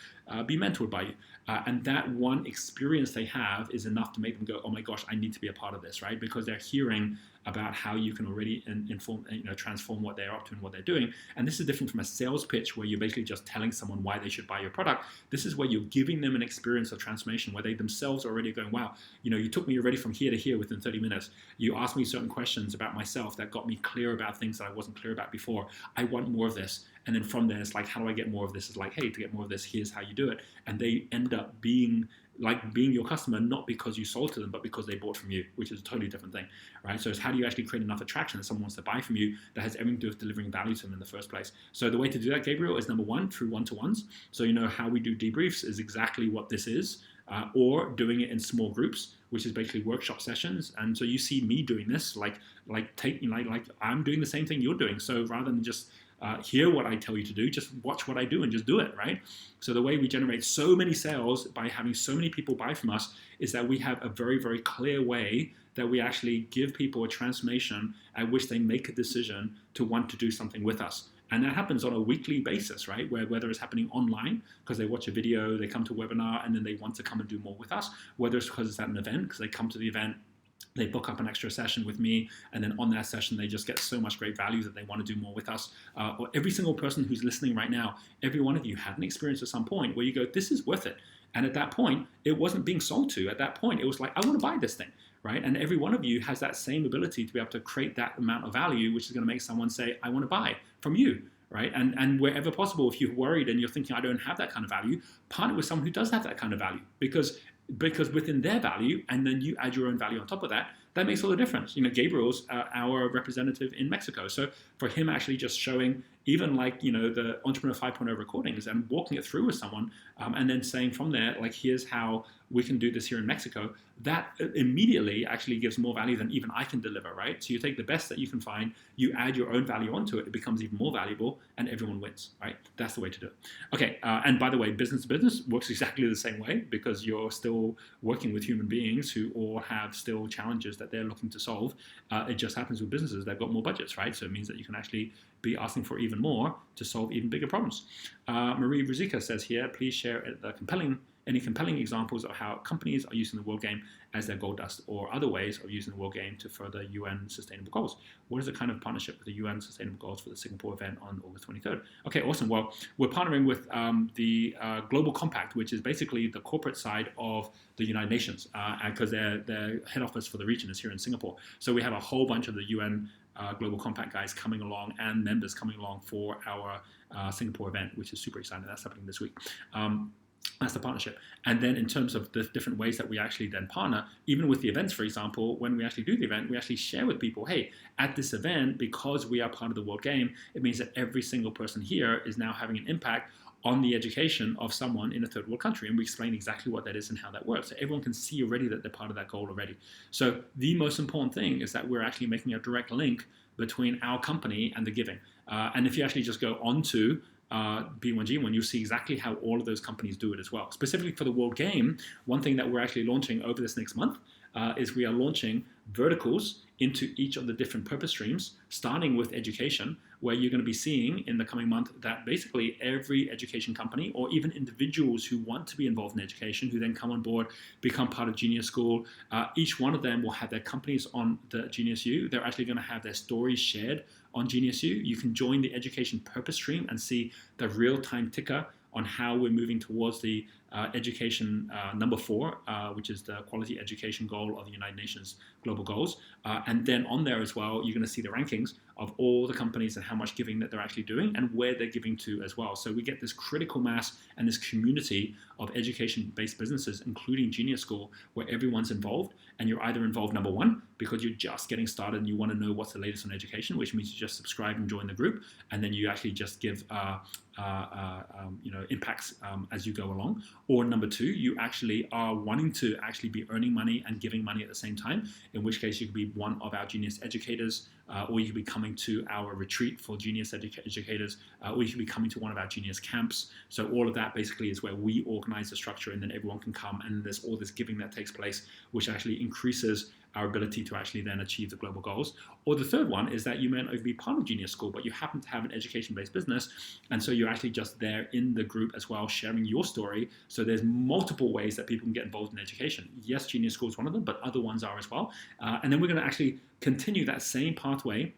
be mentored by you. And that one experience they have is enough to make them go, oh my gosh, I need to be a part of this, right? Because they're hearing about how you can already transform what they're up to and what they're doing. And this is different from a sales pitch where you're basically just telling someone why they should buy your product. This is where you're giving them an experience of transformation where they themselves are already going, wow, you took me already from here to here within 30 minutes. You asked me certain questions about myself that got me clear about things that I wasn't clear about before. I want more of this. And then from there, it's like, how do I get more of this? It's like, hey, to get more of this, here's how you do it. And they end up being your customer, not because you sold to them, but because they bought from you, which is a totally different thing, right? So it's how do you actually create enough attraction that someone wants to buy from you that has everything to do with delivering value to them in the first place. So the way to do that, Gabriel, is number 1, through one-to-ones. So how we do debriefs is exactly what this is. or doing it in small groups, which is basically workshop sessions. And so you see me doing this, like I'm doing the same thing you're doing. So rather than just hear what I tell you to do, just watch what I do and just do it, right? So the way we generate so many sales by having so many people buy from us is that we have a very, very clear way that we actually give people a transformation at which they make a decision to want to do something with us. And that happens on a weekly basis, right? Whether it's happening online because they watch a video, they come to a webinar, and then they want to come and do more with us, whether it's because it's at an event, because they come to the event, they book up an extra session with me, and then on that session, they just get so much great value that they want to do more with us. Or every single person who's listening right now, every one of you had an experience at some point where you go, this is worth it. And at that point, it wasn't being sold to. At that point, it was like, I want to buy this thing, right? And every one of you has that same ability to be able to create that amount of value, which is going to make someone say, I want to buy from you, right? And wherever possible, if you're worried and you're thinking, I don't have that kind of value, partner with someone who does have that kind of value, because within their value, and then you add your own value on top of that, that makes all the difference. You know, Gabriel's our representative in Mexico. So for him actually just showing even like, you know, the Entrepreneur 5.0 recordings and walking it through with someone and then saying from there, like, here's how we can do this here in Mexico, that immediately actually gives more value than even I can deliver, right? So you take the best that you can find, you add your own value onto it, it becomes even more valuable, and everyone wins, right? That's the way to do it. Okay, and by the way, business to business works exactly the same way, because you're still working with human beings who all have still challenges that they're looking to solve. It just happens with businesses, they've got more budgets, right? So it means that you can actually be asking for even more to solve even bigger problems. Marie Ruzika says here, please share any compelling examples of how companies are using the World Game as their gold dust, or other ways of using the World Game to further UN sustainable goals. What is the kind of partnership with the UN sustainable goals for the Singapore event on August 23rd? Okay, awesome. Well, we're partnering with the Global Compact, which is basically the corporate side of the United Nations, because their head office for the region is here in Singapore. So we have a whole bunch of the UN Global Compact guys coming along and members coming along for our Singapore event, which is super exciting. That's happening this week. That's the partnership. And then in terms of the different ways that we actually then partner, even with the events, for example, when we actually do the event, we actually share with people, hey, at this event, because we are part of the World Game, it means that every single person here is now having an impact on the education of someone in a third world country. And we explain exactly what that is and how that works. So everyone can see already that they're part of that goal already. So the most important thing is that we're actually making a direct link between our company and the giving. And if you actually just go onto B1G1, you'll see exactly how all of those companies do it as well. Specifically for the World Game, one thing that we're actually launching over this next month is we are launching verticals into each of the different purpose streams, starting with education, where you're going to be seeing in the coming month that basically every education company, or even individuals who want to be involved in education, who then come on board, become part of Genius School, each one of them will have their companies on the Genius U. They're actually going to have their stories shared on Genius U. You can join the education purpose stream and see the real-time ticker on how we're moving towards the education number 4, which is the quality education goal of the United Nations global goals. And then on there as well, you're going to see the rankings of all the companies and how much giving that they're actually doing and where they're giving to as well. So we get this critical mass and this community of education-based businesses, including Genius School, where everyone's involved. And you're either involved, number 1, because you're just getting started and you want to know what's the latest on education, which means you just subscribe and join the group, and then you actually just give impacts as you go along. Or number 2, you actually are wanting to actually be earning money and giving money at the same time, in which case you could be one of our Genius educators, or you could be coming to our retreat for Genius educators, or you could be coming to one of our Genius camps. So all of that basically is where we organize the structure, and then everyone can come, and there's all this giving that takes place, which actually increases our ability to actually then achieve the global goals. Or the third one is that you may not be part of Genius School, but you happen to have an education-based business, and so you're actually just there in the group as well, sharing your story. So there's multiple ways that people can get involved in education. Yes, Genius School is one of them, but other ones are as well. And then we're going to actually continue that same pathway,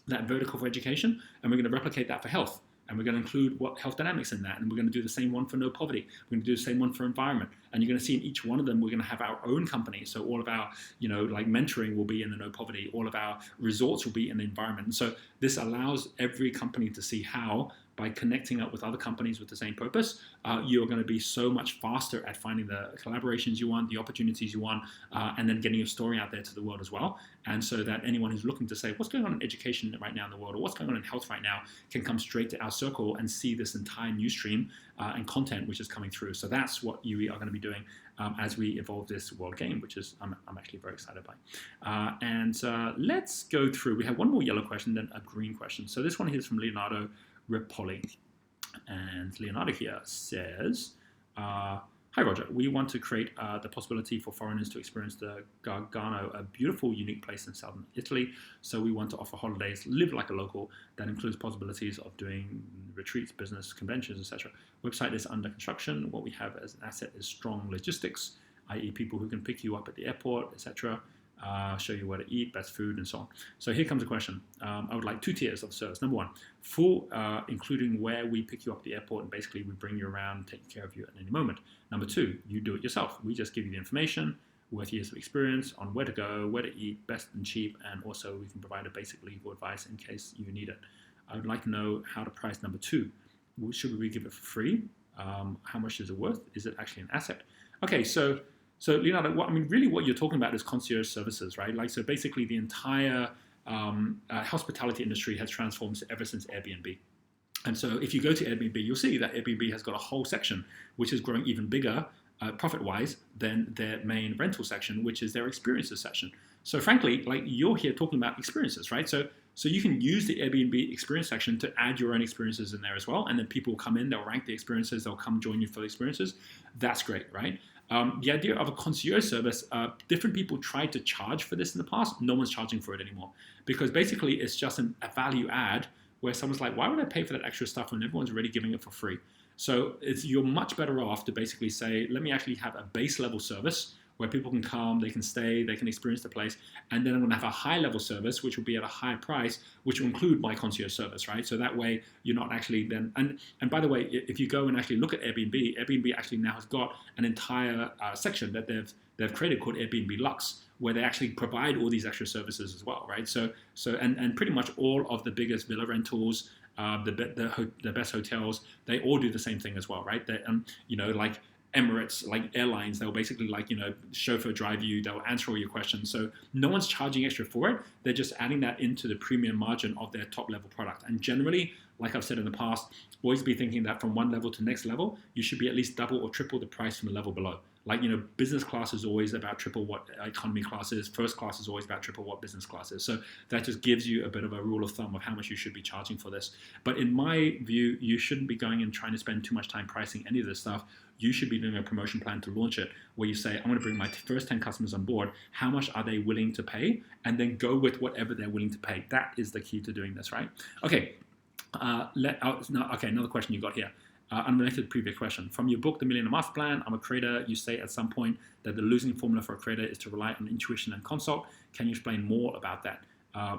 that vertical for education, and we're going to replicate that for health. And we're going to include what health dynamics in that. And we're going to do the same one for no poverty. We're going to do the same one for environment. And you're going to see in each one of them, we're going to have our own company. So all of our, like mentoring will be in the no poverty. All of our resorts will be in the environment. And so this allows every company to see how by connecting up with other companies with the same purpose, you're going to be so much faster at finding the collaborations you want, the opportunities you want, and then getting your story out there to the world as well. And so that anyone who's looking to say, what's going on in education right now in the world, or what's going on in health right now, can come straight to our circle and see this entire news stream and content which is coming through. So that's what you are going to be doing as we evolve this world game, which is I'm actually very excited by. Let's go through. We have one more yellow question, then a green question. So this one here is from Leonardo Ripoli. And Leonardo here says, hi Roger, we want to create the possibility for foreigners to experience the Gargano, a beautiful, unique place in southern Italy. So we want to offer holidays, live like a local. That includes possibilities of doing retreats, business, conventions, etc. Website is under construction. What we have as an asset is strong logistics, i.e. people who can pick you up at the airport, etc. Show you where to eat, best food, and so on. So here comes a question. I would like 2 tiers of service. Number 1, full, including where we pick you up at the airport and basically we bring you around, taking care of you at any moment. Number 2, you do it yourself. We just give you the information, worth years of experience on where to go, where to eat, best and cheap, and also we can provide a basic legal advice in case you need it. I would like to know how to price number 2. Should we give it for free? How much is it worth? Is it actually an asset? Okay, so Leonardo, really what you're talking about is concierge services, right? Like, so basically the entire hospitality industry has transformed ever since Airbnb. And so if you go to Airbnb, you'll see that Airbnb has got a whole section, which is growing even bigger profit-wise than their main rental section, which is their experiences section. So frankly, like, you're here talking about experiences, right? So you can use the Airbnb experience section to add your own experiences in there as well. And then people will come in, they'll rank the experiences, they'll come join you for the experiences. That's great, right? The idea of a concierge service, different people tried to charge for this in the past. No one's charging for it anymore because basically it's just a value add where someone's like, why would I pay for that extra stuff when everyone's already giving it for free? So you're much better off to basically say, let me actually have a base level service where people can come, they can stay, they can experience the place, and then I'm going to have a high level service, which will be at a higher price, which will include my concierge service, right? So that way you're not actually then, and by the way, if you go and actually look at Airbnb, Airbnb actually now has got an entire section that they've created called Airbnb Lux, where they actually provide all these extra services as well, right? So pretty much all of the biggest villa rentals, the best hotels, they all do the same thing as well, right? They, like Emirates, like airlines, they'll basically chauffeur drive you, they'll answer all your questions. So no one's charging extra for it. They're just adding that into the premium margin of their top level product. And generally, like I've said in the past, always be thinking that from one level to next level, you should be at least double or triple the price from the level below. Like, business class is always about triple what economy class is. First class is always about triple what business class is. So that just gives you a bit of a rule of thumb of how much you should be charging for this. But in my view, you shouldn't be going and trying to spend too much time pricing any of this stuff. You should be doing a promotion plan to launch it where you say, I'm going to bring my first 10 customers on board. How much are they willing to pay? And then go with whatever they're willing to pay. That is the key to doing this, right? Okay. Another question you got here. Unrelated to the previous question. From your book, The Millionaire Master Plan, I'm a creator. You say at some point that the losing formula for a creator is to rely on intuition and consult. Can you explain more about that?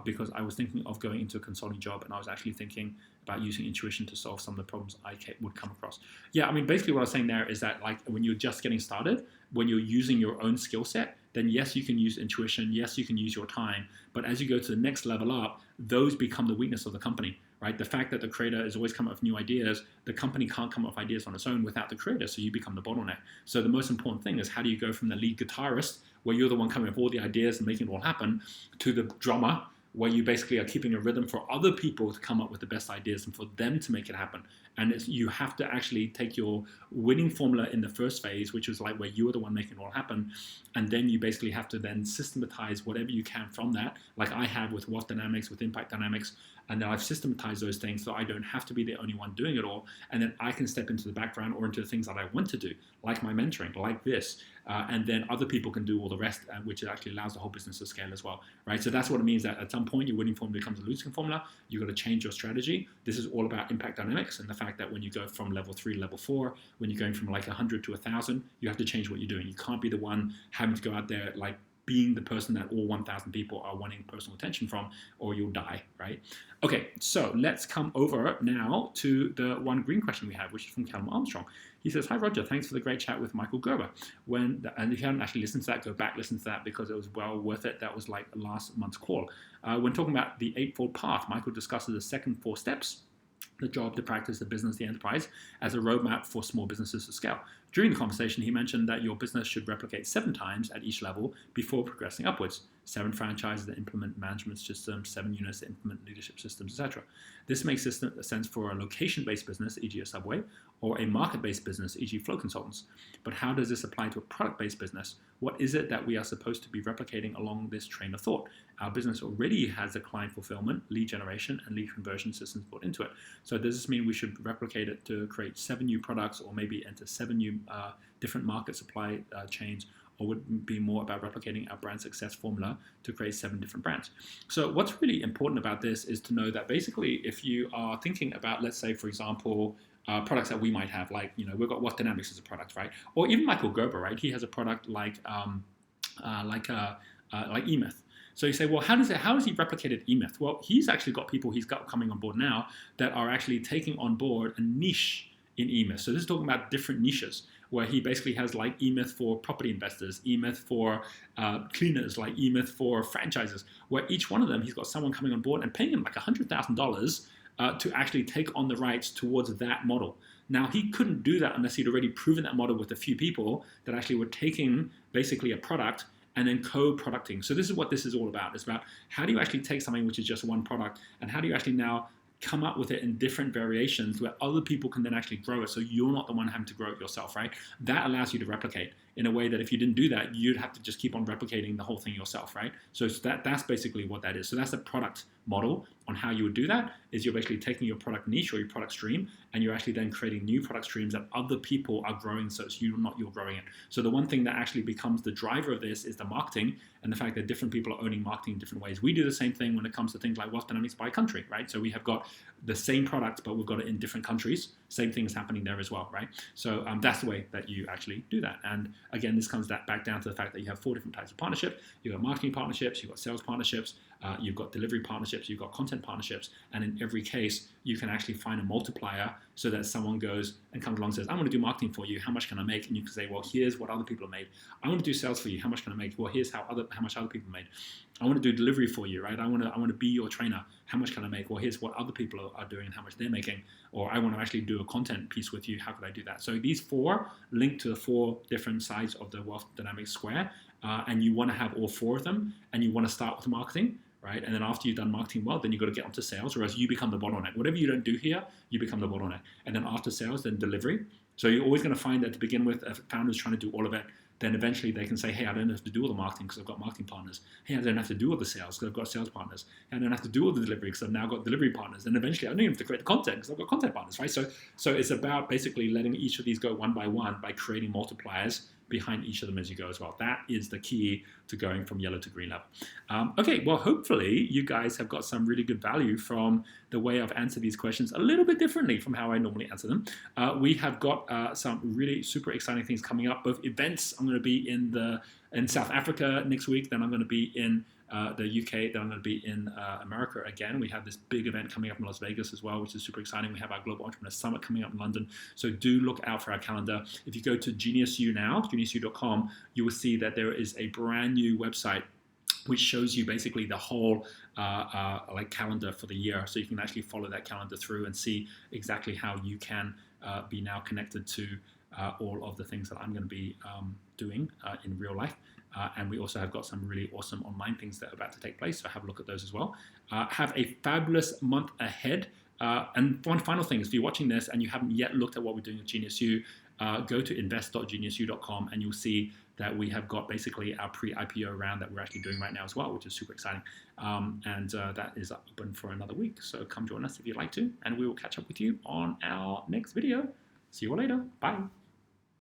Because I was thinking of going into a consulting job and I was actually thinking about using intuition to solve some of the problems I would come across. Yeah, basically what I was saying there is that, like, when you're just getting started, when you're using your own skill set, then yes, you can use intuition, yes, you can use your time, but as you go to the next level up, those become the weakness of the company, right? The fact that the creator is always coming up with new ideas, the company can't come up with ideas on its own without the creator, so you become the bottleneck. So the most important thing is, how do you go from the lead guitarist, where you're the one coming up with all the ideas and making it all happen, to the drummer, where you basically are keeping a rhythm for other people to come up with the best ideas and for them to make it happen. And you have to actually take your winning formula in the first phase, which is like where you are the one making it all happen. And then you basically have to then systematize whatever you can from that, like I have with wealth dynamics, with impact dynamics. And then I've systematized those things so I don't have to be the only one doing it all. And then I can step into the background or into the things that I want to do, like my mentoring, like this. And then other people can do all the rest, which actually allows the whole business to scale as well, right? So that's what it means, that at some point your winning formula becomes a losing formula. You've got to change your strategy. This is all about impact dynamics and the fact that when you go from level 3 to level 4, when you're going from like 100 to 1,000, you have to change what you're doing. You can't be the one having to go out there like being the person that all 1,000 people are wanting personal attention from, or you'll die, right? Okay, so let's come over now to the one green question we have, which is from Callum Armstrong. He says, hi Roger, thanks for the great chat with Michael Gerber. And if you haven't actually listened to that, go back, listen to that, because it was well worth it. That was like last month's call. When talking about the Eightfold Path, Michael discusses the second 4 steps the job, the practice, the business, the enterprise as a roadmap for small businesses to scale. During the conversation, he mentioned that your business should replicate 7 times at each level before progressing upwards. 7 franchises that implement management systems, 7 units that implement leadership systems, etc. This makes sense for a location-based business, e.g. a Subway, or a market-based business, e.g. flow consultants. But how does this apply to a product-based business? What is it that we are supposed to be replicating along this train of thought? Our business already has a client fulfillment, lead generation, and lead conversion systems built into it. So does this mean we should replicate it to create 7 new products, or maybe enter 7 new different market supply chains? Or would it be more about replicating our brand success formula to create 7 different brands? So what's really important about this is to know that basically if you are thinking about, let's say, for example, products that we might have, like, we've got Wealth Dynamics as a product, right? Or even Michael Gerber, right? He has a product like eMyth. So you say, well, how has he replicated eMyth? Well, he's actually got people he's got coming on board now that are actually taking on board a niche in eMyth. So this is talking about different niches, where he basically has like eMyth for property investors, eMyth for cleaners, like eMyth for franchises, where each one of them, he's got someone coming on board and paying him like $100,000 to actually take on the rights towards that model. Now, he couldn't do that unless he'd already proven that model with a few people that actually were taking basically a product and then co-producting. So this is what this is all about. It's about how do you actually take something which is just one product, and how do you actually now come up with it in different variations where other people can then actually grow it, so you're not the one having to grow it yourself, right? That allows you to replicate in a way that if you didn't do that, you'd have to just keep on replicating the whole thing yourself, right? So that's basically what that is. So that's the product model on how you would do that, is you're basically taking your product niche or your product stream, and you're actually then creating new product streams that other people are growing, so it's you're growing it. So the one thing that actually becomes the driver of this is the marketing, and the fact that different people are owning marketing in different ways. We do the same thing when it comes to things like Wealth Dynamics by country, right? So we have got the same product, but we've got it in different countries. Same thing is happening there as well, right? So that's the way that you actually do that. And again, this comes back down to the fact that you have 4 different types of partnership. You've got marketing partnerships, you've got sales partnerships, you've got delivery partnerships, you've got content partnerships, and in every case, you can actually find a multiplier so that someone goes and comes along and says, I want to do marketing for you, how much can I make? And you can say, well, here's what other people have made. I want to do sales for you, how much can I make? Well, here's how much other people made. I want to do delivery for you, right? I want to be your trainer. How much can I make? Well, here's what other people are doing and how much they're making. Or I want to actually do a content piece with you. How could I do that? So these 4 link to the 4 different sides of the Wealth Dynamics square, and you want to have all 4 of them, and you want to start with marketing, right? And then after you've done marketing well, then you've got to get onto sales, or else you become the bottleneck. Whatever you don't do here, you become the bottleneck. And then after sales, then delivery. So you're always going to find that to begin with, if a founder's trying to do all of it, then eventually they can say, hey, I don't have to do all the marketing because I've got marketing partners. Hey, I don't have to do all the sales because I've got sales partners. Hey, I don't have to do all the delivery because I've now got delivery partners. And eventually I don't even have to create the content because I've got content partners, right? So it's about basically letting each of these go one by creating multipliers behind each of them as you go as well. That is the key to going from yellow to green level. Okay, well, hopefully you guys have got some really good value from the way I've answered these questions a little bit differently from how I normally answer them. We have got some really super exciting things coming up, both events. I'm going to be in South Africa next week, then I'm going to be in the UK, then I'm going to be in America again. We have this big event coming up in Las Vegas as well, which is super exciting. We have our Global Entrepreneur Summit coming up in London. So do look out for our calendar. If you go to GeniusU now, geniusu.com, you will see that there is a brand new website which shows you basically the whole like calendar for the year. So you can actually follow that calendar through and see exactly how you can be now connected to all of the things that I'm going to be doing in real life. And we also have got some really awesome online things that are about to take place, so have a look at those as well. Have a fabulous month ahead. And one final thing is, if you're watching this and you haven't yet looked at what we're doing at GeniusU, go to invest.geniusu.com and you'll see that we have got basically our pre-IPO round that we're actually doing right now as well, which is super exciting. And that is open for another week. So come join us if you'd like to, and we will catch up with you on our next video. See you all later. Bye.